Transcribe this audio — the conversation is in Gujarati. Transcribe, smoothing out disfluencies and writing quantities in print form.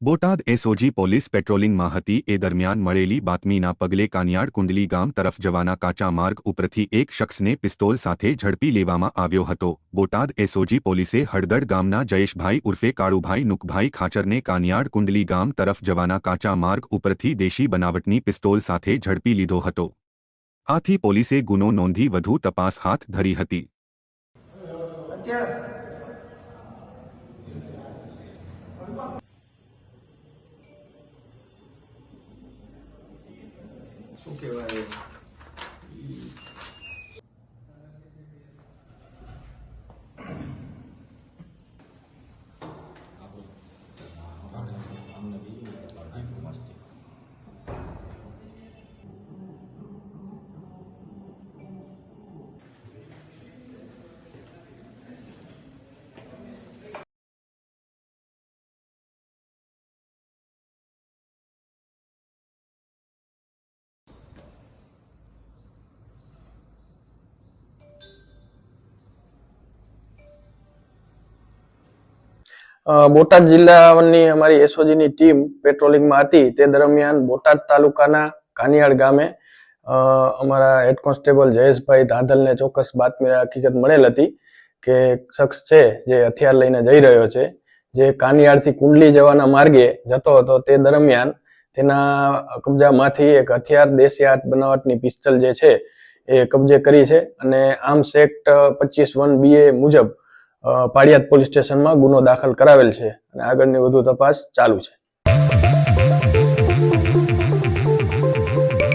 બોટાદ એસઓજી પોલીસ પેટ્રોલિંગમાં હતી એ દરમિયાન મળેલી બાતમીના પગલે કાનિયાડ કુંડલી ગામ તરફ જવાના કાચા માર્ગ ઉપરથી એક શખ્સને પિસ્તોલ સાથે ઝડપી લેવામાં આવ્યો હતો। બોટાદ એસઓજી પોલીસે હળદડ ગામના જયેશભાઈ ઉર્ફે કાળુભાઈ નુકભાઈ ખાચરને કાનિયાડ કુંડલી ગામ તરફ જવાના કાચા માર્ગ ઉપરથી દેશી બનાવટની પિસ્તોલ સાથે ઝડપી લીધો હતો। આથી પોલીસે ગુનો નોંધી વધુ તપાસ હાથ ધરી હતી। શું કહેવાય બોટાદ જિલ્લાની અમારી એસઓજીની ટીમ પેટ્રોલિંગમાં હતી તે દરમિયાન બોટાદ તાલુકાના કાનિયાડ ગામે અમારા હેડ કોન્સ્ટેબલ જયેશભાઈ ધાંધલને ચોક્કસ બાતમી હકીકત મળેલ હતી કે શખ્સ છે જે હથિયાર લઈને જઈ રહ્યો છે, જે કાનિયાડથી કુંડલી જવાના માર્ગે જતો હતો। તે દરમિયાન તેના કબજામાંથી એક હથિયાર દેશી આર્ટ બનાવટની પિસ્તલ જે છે એ કબજે કરી છે અને આર્મ્સ એક્ટ 25(1)BA મુજબ પાળિયાદ પોલીસ સ્ટેશનમાં ગુનો દાખલ કરાવેલ છે અને આગળની વધુ તપાસ ચાલુ છે।